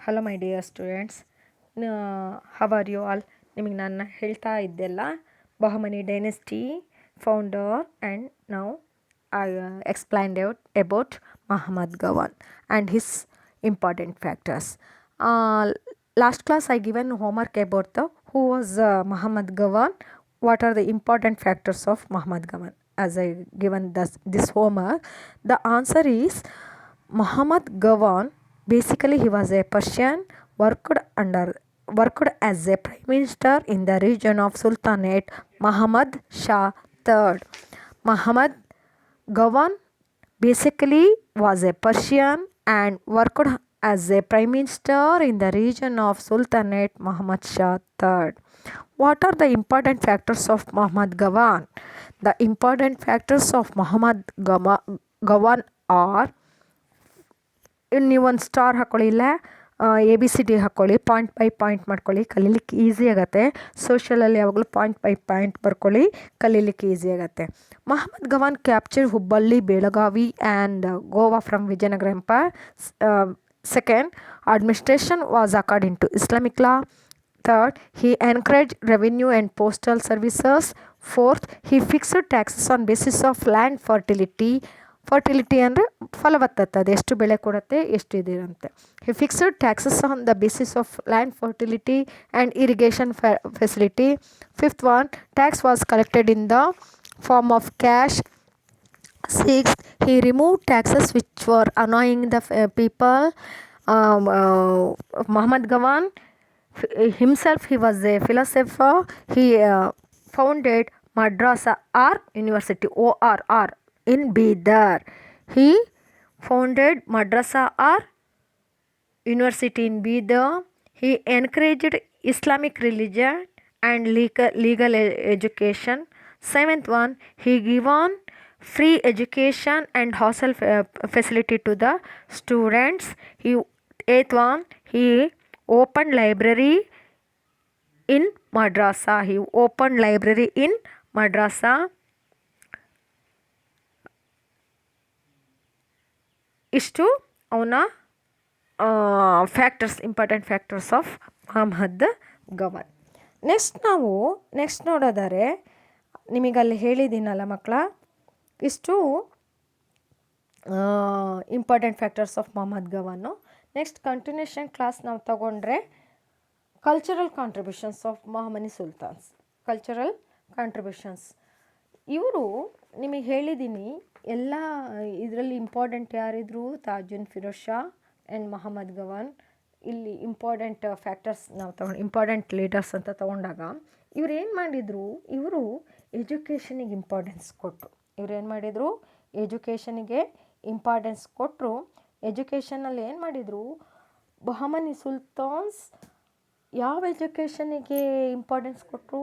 Hello my dear students, how are you all? ನಿಮಗೆ ನಾನು ಹೇಳ್ತಾ ಇದ್ದೆಲ್ಲ ಬಹಮನಿ ಡೈನೆಸ್ಟಿ ಫೌಂಡರ್ ಆ್ಯಂಡ್ ನಾವು I explained about Muhammad Gawan and his important factors. Last class I given homework about the who was Muhammad Gawan, what are the important factors of Muhammad Gawan. As I given this homework, the answer is Muhammad Gawan. Basically, he was a Persian, worked as a prime minister in the region of Sultanate Muhammad Shah III. Muhammad Gawan basically was a Persian and worked as a prime minister in the region of Sultanate Muhammad Shah III. What are the important factors of Muhammad Gawan? The important factors of Muhammad Gawan are, ನೀವೊಂದು star ಹಾಕ್ಕೊಳ್ಳಿ, ಇಲ್ಲ ABCD ಹಾಕ್ಕೊಳ್ಳಿ, point by point ಮಾಡ್ಕೊಳ್ಳಿ, ಕಲೀಲಿಕ್ಕೆ easy ಆಗುತ್ತೆ. ಸೋಷಲಲ್ಲಿ ಯಾವಾಗಲೂ point by point ಬರ್ಕೊಳ್ಳಿ, ಕಲೀಲಿಕ್ಕೆ ಈಸಿ ಆಗುತ್ತೆ. Muhammad Gawan captured Hubballi, Belagavi and Goa from Vijayanagara Empire. Second, administration was according to Islamic law. Third, he encouraged revenue and postal services. Fourth, he fixed taxes on basis of land fertility. Fertility ಅಂದರೆ ಫಲವತ್ತತೆ, ಅದು ಎಷ್ಟು ಬೆಳೆ ಕೊಡುತ್ತೆ, ಎಷ್ಟು ಇದಿರಂತೆ. He fixed taxes on the basis of land fertility and irrigation facility. Fifth one, tax was collected in the form of cash. Sixth, he removed taxes which were annoying the people. Muhammad Gawan himself, he was a philosopher. He founded Madrasa or University, ORR, in Bidar. He founded Madrasa or University in Bidar. He encouraged Islamic religion and legal education. Seventh one, he given free education and hostel facility to the students. Eighth one, he opened library in Madrasa. He opened library in Madrasa. ಇಷ್ಟು ಅವನ factors, important factors of Mohammed Gawan. Next ನೋಡೋದಾರೆ, ನಿಮಗಲ್ಲಿ ಹೇಳಿದ್ದೀನಲ್ಲ ಮಕ್ಕಳ, ಇಷ್ಟು important factors of Mohammed Gawan. Next continuation class ನಾವು ತಗೊಂಡ್ರೆ cultural contributions of ಮೊಹಮ್ಮನಿ ಸುಲ್ತಾನ್ಸ್. ಕಲ್ಚರಲ್ ಕಾಂಟ್ರಿಬ್ಯೂಷನ್ಸ್ ಇವರು ನಿಮಗೆ ಹೇಳಿದ್ದೀನಿ. ಎಲ್ಲ ಇದರಲ್ಲಿ ಇಂಪಾರ್ಟೆಂಟ್ ಯಾರಿದ್ರು, ತಾಜುನ್ ಫಿರೋಜ್ ಶಾ ಆ್ಯಂಡ್ ಮೊಹಮ್ಮದ್ ಗವಾನ್. ಇಲ್ಲಿ ಇಂಪಾರ್ಟೆಂಟ್ ಫ್ಯಾಕ್ಟರ್ಸ್ ನಾವು ತಗೊಂಡು ಇಂಪಾರ್ಟೆಂಟ್ ಲೀಡರ್ಸ್ ಅಂತ ತೊಗೊಂಡಾಗ ಇವ್ರು ಏನು ಮಾಡಿದರು, ಇವರು ಎಜುಕೇಷನಿಗೆ ಇಂಪಾರ್ಟೆನ್ಸ್ ಕೊಟ್ಟರು. ಇವ್ರು ಏನು ಮಾಡಿದರು, ಎಜುಕೇಷನಿಗೆ ಇಂಪಾರ್ಟೆನ್ಸ್ ಕೊಟ್ಟರು. ಎಜುಕೇಷನಲ್ಲಿ ಏನು ಮಾಡಿದರು, ಬಹಮನಿ ಸುಲ್ತಾನ್ಸ್ ಯಾವ ಎಜುಕೇಷನಿಗೆ ಇಂಪಾರ್ಟೆನ್ಸ್ ಕೊಟ್ಟರು,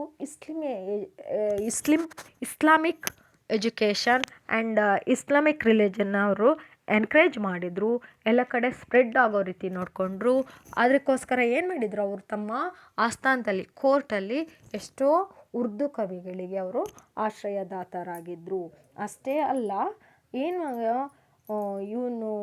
Islamic education and Islamic religion ಅವರು ಎನ್ಕರೇಜ್ ಮಾಡಿದರು. ಎಲ್ಲ ಕಡೆ ಸ್ಪ್ರೆಡ್ ಆಗೋ ರೀತಿ ನೋಡಿಕೊಂಡ್ರು. ಅದಕ್ಕೋಸ್ಕರ ಏನು ಮಾಡಿದರು, ಅವರು ತಮ್ಮ ಆಸ್ಥಾನದಲ್ಲಿ, ಕೋರ್ಟಲ್ಲಿ ಎಷ್ಟೋ ಉರ್ದು ಕವಿಗಳಿಗೆ ಅವರು ಆಶ್ರಯದಾತರಾಗಿದ್ದರು. ಅಷ್ಟೇ ಅಲ್ಲ, ಏನು ಇವನು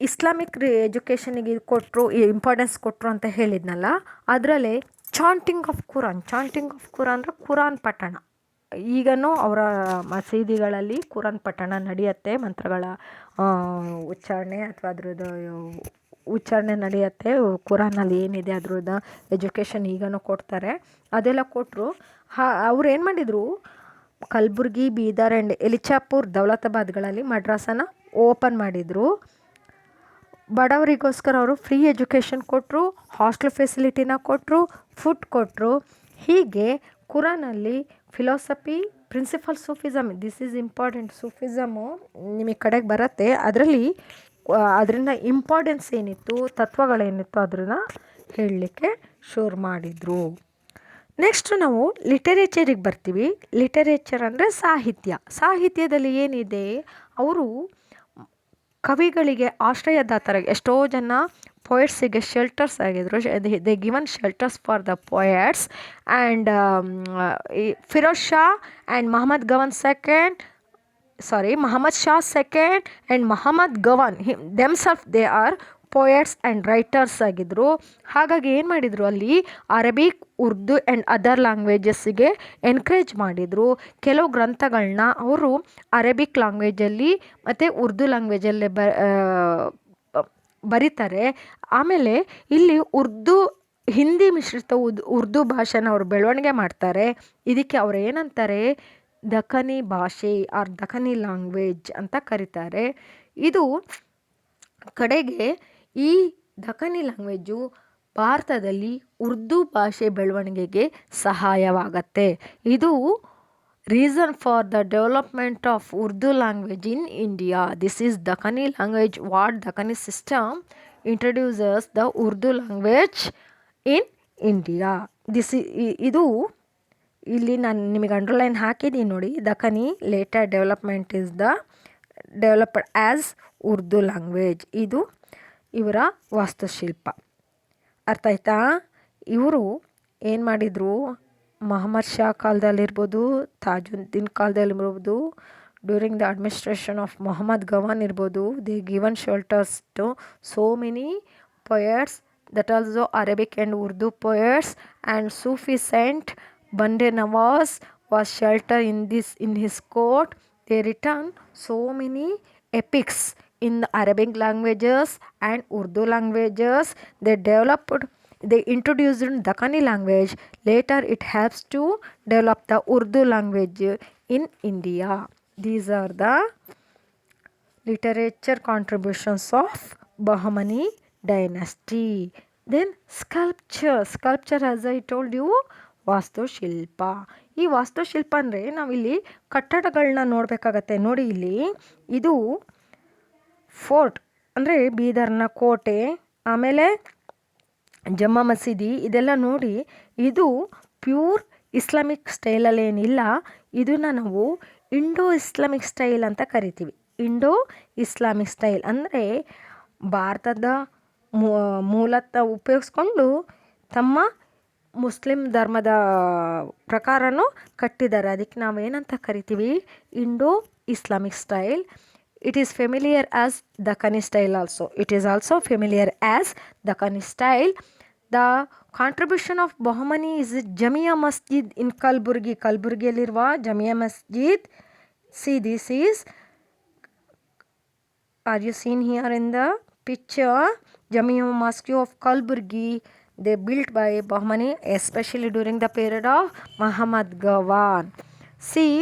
ಇಸ್ಲಾಮಿಕ್ ಎಜುಕೇಷನಿಗೆ ಕೊಟ್ಟರು, ಇಂಪಾರ್ಟೆನ್ಸ್ ಕೊಟ್ಟರು ಅಂತ ಹೇಳಿದ್ನಲ್ಲ, ಅದರಲ್ಲಿ ಚಾಂಟಿಂಗ್ ಆಫ್ ಕುರಾನ್ ಅಂದರೆ ಕುರಾನ್ ಪಠಣ. ಈಗನೂ ಅವರ ಮಸೀದಿಗಳಲ್ಲಿ ಕುರಾನ್ ಪಠಣ ನಡೆಯುತ್ತೆ, ಮಂತ್ರಗಳ ಉಚ್ಚಾರಣೆ ಅಥವಾ ಅದ್ರದ್ದು ಉಚ್ಚಾರಣೆ ನಡೆಯುತ್ತೆ. ಕುರಾನಲ್ಲಿ ಏನಿದೆ ಅದ್ರದ್ದು ಎಜುಕೇಷನ್ ಈಗನೂ ಕೊಡ್ತಾರೆ. ಅದೆಲ್ಲ ಕೊಟ್ಟರು. ಅವ್ರು ಏನು ಮಾಡಿದರು, ಕಲಬುರ್ಗಿ, ಬೀದರ್ ಆ್ಯಂಡ್ ಎಲಿಚಾಪುರ್, ದೌಲತಾಬಾದ್ಗಳಲ್ಲಿ ಮಡ್ರಾಸನ ಓಪನ್ ಮಾಡಿದರು. ಬಡವರಿಗೋಸ್ಕರ ಅವರು ಫ್ರೀ ಎಜುಕೇಷನ್ ಕೊಟ್ಟರು, ಹಾಸ್ಟೆಲ್ ಫೆಸಿಲಿಟಿನ ಕೊಟ್ಟರು, ಫುಡ್ ಕೊಟ್ಟರು. ಹೀಗೆ ಕುರಾನಲ್ಲಿ philosophy, principle sufism, this is important. Sufism ನಿಮಗೆ ಕಡೆಗೆ ಬರುತ್ತೆ. ಅದರಿಂದ ಇಂಪಾರ್ಟೆನ್ಸ್ ಏನಿತ್ತು, ತತ್ವಗಳೇನಿತ್ತು ಅದನ್ನು ಹೇಳಲಿಕ್ಕೆ ಶುರು ಮಾಡಿದರು. ನೆಕ್ಸ್ಟ್ ನಾವು ಲಿಟರೇಚರಿಗೆ ಬರ್ತೀವಿ. ಲಿಟರೇಚರ್ ಅಂದರೆ ಸಾಹಿತ್ಯದಲ್ಲಿ ಏನಿದೆ, ಅವರು ಕವಿಗಳಿಗೆ ಆಶ್ರಯದಾತರಾಗಿ ಎಷ್ಟೋ ಜನ ಪೊಯೆಟ್ಸಿಗೆ ಶೆಲ್ಟರ್ಸ್ ಆಗಿದ್ರು. They given shelters for the poets and Firoz Shah and Mohammed Gawan second Muhammad Shah II and Muhammad Gawan themselves they are poets and writers ಆಗಿದ್ದರು. ಹಾಗಾಗಿ ಏನು ಮಾಡಿದರು, ಅಲ್ಲಿ ಅರಬಿಕ್, ಉರ್ದು ಆ್ಯಂಡ್ ಅದರ್ ಲ್ಯಾಂಗ್ವೇಜಸ್ಸಿಗೆ ಎನ್ಕರೇಜ್ ಮಾಡಿದರು. ಕೆಲವು ಗ್ರಂಥಗಳನ್ನ ಅವರು ಅರಬಿಕ್ ಲ್ಯಾಂಗ್ವೇಜಲ್ಲಿ ಮತ್ತು ಉರ್ದು ಲ್ಯಾಂಗ್ವೇಜಲ್ಲೇ ಬರೀತಾರೆ. ಆಮೇಲೆ ಇಲ್ಲಿ ಹಿಂದಿ ಮಿಶ್ರಿತ ಉರ್ದು ಭಾಷೆನ ಅವರು ಬೆಳವಣಿಗೆ ಮಾಡ್ತಾರೆ. ಇದಕ್ಕೆ ಅವ್ರು ಏನಂತಾರೆ, ದಖನಿ ಭಾಷೆ ಆರ್ ದಖನಿ ಲ್ಯಾಂಗ್ವೇಜ್ ಅಂತ ಕರೀತಾರೆ. ಇದು ಕಡೆಗೆ ಈ ದಖನಿ ಲ್ಯಾಂಗ್ವೇಜು ಭಾರತದಲ್ಲಿ ಉರ್ದು ಭಾಷೆ ಬೆಳವಣಿಗೆಗೆ ಸಹಾಯವಾಗತ್ತೆ. ಇದು reason for the development of Urdu language in India. This is Dakhani language what Dakhani system introduces the Urdu language in India. ಇದು ಇಲ್ಲಿ ನಾನು ನಿಮಗೆ ಅಂಡರ್ಲೈನ್ ಹಾಕಿದ್ದೀನಿ ನೋಡಿ. Dakhani later development is developed as Urdu language. ಇದು ಇವರ ವಾಸ್ತುಶಿಲ್ಪ. ಅರ್ಥ ಆಯ್ತಾ? ಇವರು ಏನು ಮಾಡಿದರು, ಮೊಹಮ್ಮದ್ ಶಾ ಕಾಲದಲ್ಲಿರ್ಬೋದು, ತಾಜುದ್ದೀನ್ ಕಾಲದಲ್ಲಿರ್ಬೋದು, during the administration of Mohammed Gawan ಇರ್ಬೋದು, they given shelters to so many poets, that also Arabic and Urdu poets, and Sufi saint Bande Nawaz was sheltered in his court. They written so many epics in the Arabic languages and Urdu languages. They introduced Dakhani language. Later it helps to develop the Urdu language in India. These are the literature contributions of Bahmani dynasty. Then sculpture as I told you, ವಾಸ್ತುಶಿಲ್ಪ. ಈ ವಾಸ್ತುಶಿಲ್ಪ ಅಂದರೆ ನಾವಿಲ್ಲಿ ಕಟ್ಟಡಗಳನ್ನ ನೋಡಬೇಕಾಗತ್ತೆ. ನೋಡಿ ಇಲ್ಲಿ ಇದು fort ಅಂದರೆ ಬೀದರ್ನ ಕೋಟೆ, ಆಮೇಲೆ ಜಮ್ಮ ಮಸೀದಿ, ಇದೆಲ್ಲ ನೋಡಿ ಇದು ಪ್ಯೂರ್ ಇಸ್ಲಾಮಿಕ್ ಸ್ಟೈಲಲ್ಲೇನಿಲ್ಲ. ಇದನ್ನು ನಾವು ಇಂಡೋ ಇಸ್ಲಾಮಿಕ್ ಸ್ಟೈಲ್ ಅಂತ ಕರಿತೀವಿ. ಇಂಡೋ ಇಸ್ಲಾಮಿಕ್ ಸ್ಟೈಲ್ ಅಂದರೆ ಭಾರತದ ಮೂಲತಃ ಉಪಯೋಗಿಸ್ಕೊಂಡು ತಮ್ಮ ಮುಸ್ಲಿಂ ಧರ್ಮದ ಪ್ರಕಾರನೂ ಕಟ್ಟಿದ್ದಾರೆ. ಅದಕ್ಕೆ ನಾವೇನಂತ ಕರಿತೀವಿ, Indo Islamic style. It is familiar as Dakhani style also. It is also familiar as Dakhani style. The contribution of Bahmani is Jamia Masjid in Kalburgi. Kalburgiyalliruva Jamia Masjid. See, this is, are you seen here in the picture? Jamia Mosque of Kalburgi. They built by Bahmani, especially during the period of Muhammad Gawan. See,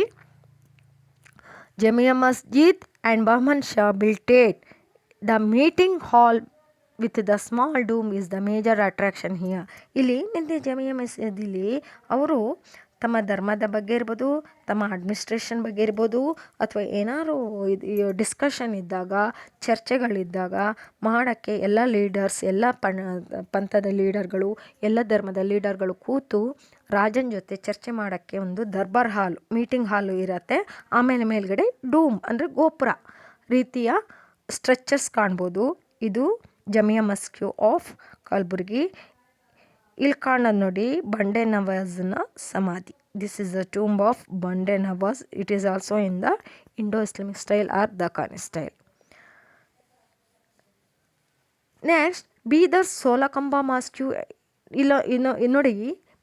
Jamia Masjid and Bahman Shah built it. The meeting hall with the small dome is the major attraction here. ಇಲ್ಲಿ ನಿನ್ನೆ ಜಮಿಯಾ ಮಸೀದಿಲಿ ಅವರು ತಮ್ಮ ಧರ್ಮದ ಬಗ್ಗೆ ಇರ್ಬೋದು, ತಮ್ಮ administration ಬಗ್ಗೆ ಇರ್ಬೋದು, ಅಥವಾ ಏನಾದ್ರು ಡಿಸ್ಕಷನ್ ಇದ್ದಾಗ, ಚರ್ಚೆಗಳಿದ್ದಾಗ ಮಾಡೋಕ್ಕೆ ಎಲ್ಲ ಲೀಡರ್ಸ್, ಎಲ್ಲ ಪಂಥದ ಲೀಡರ್ಗಳು, ಎಲ್ಲ ಧರ್ಮದ ಲೀಡರ್ಗಳು ಕೂತು ರಾಜನ ಜೊತೆ ಚರ್ಚೆ ಮಾಡೋಕ್ಕೆ ಒಂದು ದರ್ಬಾರ್ ಹಾಲು, ಮೀಟಿಂಗ್ ಹಾಲು ಇರತ್ತೆ. ಆಮೇಲೆ ಮೇಲ್ಗಡೆ ಡೂಮ್ ಅಂದರೆ ಗೋಪುರ ರೀತಿಯ ಸ್ಟ್ರಕ್ಚರ್ಸ್ ಕಾಣ್ಬೋದು. ಇದು ಜಮಿಯಾ ಮಸ್ಕ್ಯೂ ಆಫ್ ಕಲಬುರ್ಗಿ. ಇಲ್ಲಿ ಕಾಣೋದು ನೋಡಿ ಬಂಡೆ ನವಾಜ್ನ ಸಮಾಧಿ. This is the tomb of Bande Nawaz. It is also in the Indo Islamic style or Dakhani style. Next Bidar Solakhamba mosque. ಇನ್ನು ನೋಡಿ,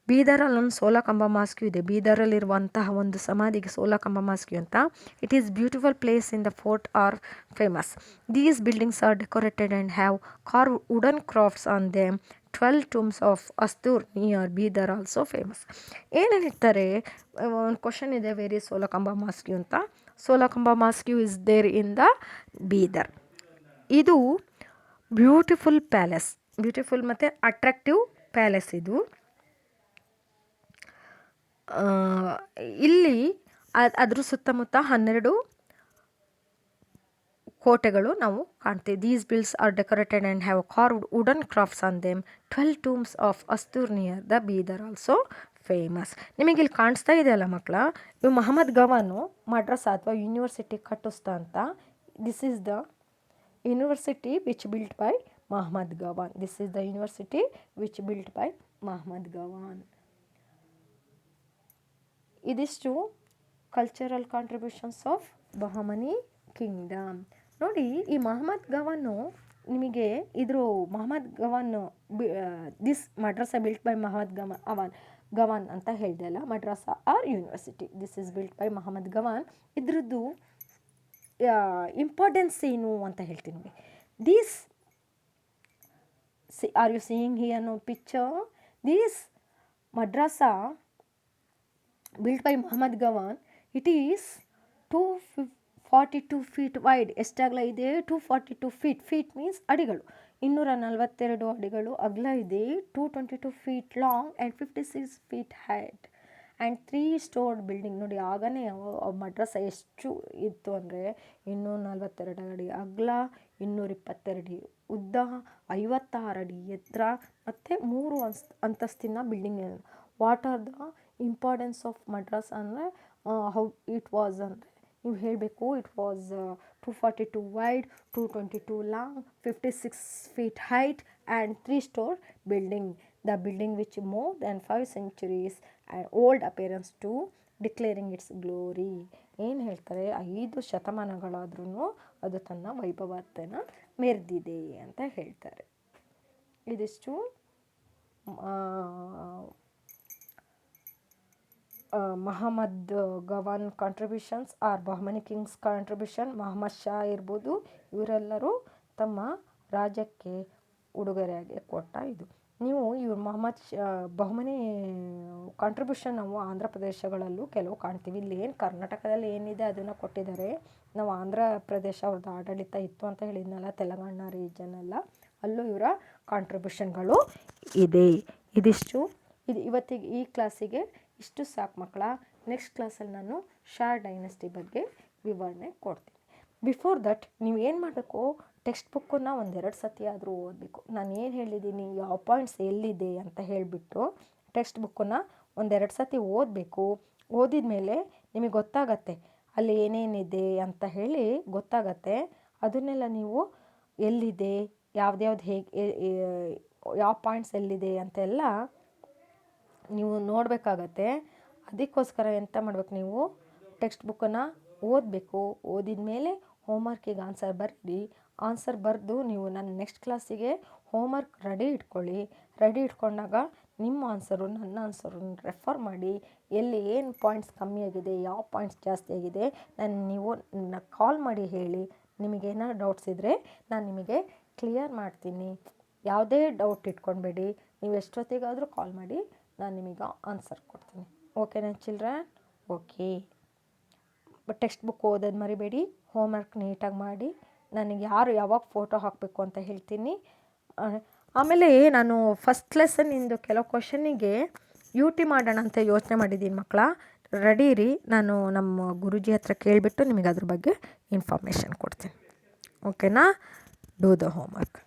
ಬೀದರಲ್ಲಿ ಒಂದು ಸೋಲಕಂಬ ಮಾಸ್ಕ್ಯೂ ಇದೆ. ಬೀದರಲ್ಲಿರುವಂತಹ ಒಂದು ಸಮಾಧಿಗೆ ಸೋಲಕಂಬ ಮಾಸ್ಕ್ಯೂ ಅಂತ. It is beautiful place in the fort are famous. These buildings are decorated and have carve wooden crafts on them. 12 tombs of Astur near Bidar also famous. ಏನೇನಿರ್ತಾರೆ, ಒಂದು question ಇದೆ, ವೇರಿ ಸೋಲಕಂಬ ಮಾಸ್ಕ್ಯೂ ಅಂತ. Solakhamba mosque is there in the Bidar. ಇದು beautiful palace, beautiful ಮತ್ತು attractive palace ಇದು. ಇಲ್ಲಿ ಅದ್ರ ಸುತ್ತಮುತ್ತ 12 ಕೋಟೆಗಳು ನಾವು ಕಾಣ್ತೀವಿ. These builds are decorated and have carved wooden crafts on them. 12 tombs of Astur near the Bidar also famous. ನಿಮಗೆ ಇಲ್ಲಿ ಕಾಣಿಸ್ತಾ ಇದೆಯಲ್ಲ ಮಕ್ಕಳ, ಇವು ಮೊಹಮ್ಮದ್ ಗವಾನು ಮಡ್ರಸಾ ಅಥವಾ ಯೂನಿವರ್ಸಿಟಿ ಕಟ್ಟಿಸ್ತಾ ಅಂತ. This is the university which built by Mohammed Gawan. This is the university which built by Mohammed Gawan. ಇದಿಷ್ಟು cultural contributions of Bahmani kingdom. ನೋಡಿ, ಈ ಮಹಮ್ಮದ್ ಗವಾನು ನಿಮಗೆ ಇದ್ರ Mohammed Gawan this madrasa built by Mohammed Gawan ಅಂತ ಹೇಳಿದೆ ಅಲ್ಲ, madrasa or university, this is built by Mohammed Gawan. ಇದ್ರದ್ದು ಇಂಪಾರ್ಟೆನ್ಸ್ ಏನು ಅಂತ ಹೇಳ್ತೀನಿ ನೋಡಿ. This are you seeing here no picture? This madrasa built by Muhammad Gawan, it is 242 feet wide. ಎಷ್ಟು ಅಗಲ ಇದೆ? 242 feet. ಫೀಟ್ ಮೀನ್ಸ್ ಅಡಿಗಳು. 242 ಅಡಿಗಳು ಅಗಲ ಇದೆ. 222 feet long and 56 feet height and 3 stored building. ನೋಡಿ, ಆಗನೇ ಮಡ್ರಸ ಎಷ್ಟು ಇತ್ತು ಅಂದರೆ 242 ಅಡಿ ಅಗಲ, 222 ಉದ್ದ, 56 ಅಡಿ ಎತ್ತರ ಮತ್ತು 3 ಅಂತಸ್ತಿನ building. What are the importance of madrasa ಅಂದರೆ ಹೌ ಇಟ್ ವಾಸ್ ಅಂದರೆ ನೀವು ಹೇಳಬೇಕು. It was 242 wide, 222 long, 56 feet height and 3 story building. The building which more than 5 centuries and old appearance to declaring its glory. ಏನು ಹೇಳ್ತಾರೆ, 5 ಶತಮಾನಗಳಾದ್ರೂ ಅದು ತನ್ನ ವೈಭವತೆಯನ್ನು ಮೆರೆದಿದೆ ಅಂತ ಹೇಳ್ತಾರೆ. ಇದಿಷ್ಟು Muhammad Gawan contributions are Bahmani kings contribution. Muhammad Shah ಇರ್ಬೋದು, ಇವರೆಲ್ಲರೂ ತಮ್ಮ ರಾಜ್ಯಕ್ಕೆ ಉಡುಗೊರೆಯಾಗಿ ಕೊಟ್ಟ ಇದು. ನೀವು ಇವ್ರು ಬಹಮನಿ ಕಾಂಟ್ರಿಬ್ಯೂಷನ್ ನಾವು ಆಂಧ್ರ ಪ್ರದೇಶಗಳಲ್ಲೂ ಕೆಲವು ಕಾಣ್ತೀವಿ. ಇಲ್ಲಿ ಏನು ಕರ್ನಾಟಕದಲ್ಲಿ ಏನಿದೆ ಅದನ್ನು ಕೊಟ್ಟಿದ್ದಾರೆ. ನಾವು ಆಂಧ್ರ ಪ್ರದೇಶ ಅವ್ರದ್ದು ಆಡಳಿತ ಇತ್ತು ಅಂತ ಹೇಳಿದ್ನಲ್ಲ, ತೆಲಂಗಾಣ ರೀಜನ್ ಎಲ್ಲ, ಅಲ್ಲೂ ಇವರ ಕಾಂಟ್ರಿಬ್ಯೂಷನ್ಗಳು ಇದೆ. ಇದಿಷ್ಟು ಇವತ್ತಿಗೆ ಈ ಕ್ಲಾಸಿಗೆ ಇಷ್ಟು ಸಾಕು ಮಕ್ಕಳ. ನೆಕ್ಸ್ಟ್ ಕ್ಲಾಸಲ್ಲಿ ನಾನು ಶಾ ಡೈನೆಸ್ಟಿ ಬಗ್ಗೆ ವಿವರಣೆ ಕೊಡ್ತೀನಿ. ಬಿಫೋರ್ ದಟ್ ನೀವು ಏನು ಮಾಡಬೇಕು, ಟೆಕ್ಸ್ಟ್ ಬುಕ್ಕನ್ನು 1-2 ಸತಿ ಆದರೂ ಓದಬೇಕು. ನಾನು ಏನು ಹೇಳಿದ್ದೀನಿ, ಯಾವ ಪಾಯಿಂಟ್ಸ್ ಎಲ್ಲಿದೆ ಅಂತ ಹೇಳಿಬಿಟ್ಟು ಟೆಕ್ಸ್ಟ್ ಬುಕ್ಕನ್ನು 1-2 ಸತಿ ಓದಬೇಕು. ಓದಿದ ಮೇಲೆ ನಿಮಗೆ ಗೊತ್ತಾಗತ್ತೆ ಅಲ್ಲಿ ಏನೇನಿದೆ ಅಂತ ಹೇಳಿ ಗೊತ್ತಾಗತ್ತೆ. ಅದನ್ನೆಲ್ಲ ನೀವು ಎಲ್ಲಿದೆ, ಯಾವ್ದ್ಯಾವ್ದು ಹೇಗೆ, ಯಾವ ಪಾಯಿಂಟ್ಸ್ ಎಲ್ಲಿದೆ ಅಂತೆಲ್ಲ ನೀವು ನೋಡಬೇಕಾಗತ್ತೆ. ಅದಕ್ಕೋಸ್ಕರ ಎಂತ ಮಾಡ್ಬೇಕು, ನೀವು ಟೆಕ್ಸ್ಟ್ ಬುಕ್ಕನ್ನು ಓದಬೇಕು. ಓದಿದ ಮೇಲೆ ಹೋಮ್ವರ್ಕಿಗೆ ಆನ್ಸರ್ ಬರೀರಿ. ಆನ್ಸರ್ ಬರೆದು ನೀವು ನನ್ನ ನೆಕ್ಸ್ಟ್ ಕ್ಲಾಸಿಗೆ ಹೋಮ್ವರ್ಕ್ ರೆಡಿ ಇಟ್ಕೊಳ್ಳಿ. ರೆಡಿ ಇಟ್ಕೊಂಡಾಗ ನಿಮ್ಮ ಆನ್ಸರು ನನ್ನ ಆನ್ಸರನ್ನು ರೆಫರ್ ಮಾಡಿ, ಎಲ್ಲಿ ಏನು ಪಾಯಿಂಟ್ಸ್ ಕಮ್ಮಿ ಆಗಿದೆ, ಯಾವ ಪಾಯಿಂಟ್ಸ್ ಜಾಸ್ತಿ ಆಗಿದೆ ನೀವು ಕಾಲ್ ಮಾಡಿ ಹೇಳಿ. ನಿಮಗೇನಾದ್ರು ಡೌಟ್ಸ್ ಇದ್ದರೆ ನಾನು ನಿಮಗೆ ಕ್ಲಿಯರ್ ಮಾಡ್ತೀನಿ. ಯಾವುದೇ ಡೌಟ್ ಇಟ್ಕೊಬೇಡಿ, ನೀವು ಎಷ್ಟೊತ್ತಿಗಾದರೂ ಕಾಲ್ ಮಾಡಿ, ನಾನು ನಿಮಗೆ ಆನ್ಸರ್ ಕೊಡ್ತೀನಿ. ಓಕೆನಾ children? Okay. But text book ಓದೋದು ಮರಿಬೇಡಿ. ಹೋಮ್ವರ್ಕ್ ನೀಟಾಗಿ ಮಾಡಿ. ನನಗೆ ಯಾವಾಗ ಫೋಟೋ ಹಾಕಬೇಕು ಅಂತ ಹೇಳ್ತೀನಿ. ಆಮೇಲೆ ನಾನು ಫಸ್ಟ್ ಲೆಸನ್ನಿಂದು ಕೆಲವು ಕ್ವಶನಿಗೆ UT ಮಾಡೋಣ ಅಂತ ಯೋಚನೆ ಮಾಡಿದ್ದೀನಿ ಮಕ್ಕಳ. ರೆಡಿ ಇರಿ, ನಾನು ನಮ್ಮ ಗುರುಜಿ ಹತ್ರ ಕೇಳಿಬಿಟ್ಟು ನಿಮಗೆ ಅದ್ರ ಬಗ್ಗೆ ಇನ್ಫಾರ್ಮೇಷನ್ ಕೊಡ್ತೀನಿ. ಓಕೆನಾ? Do the homework.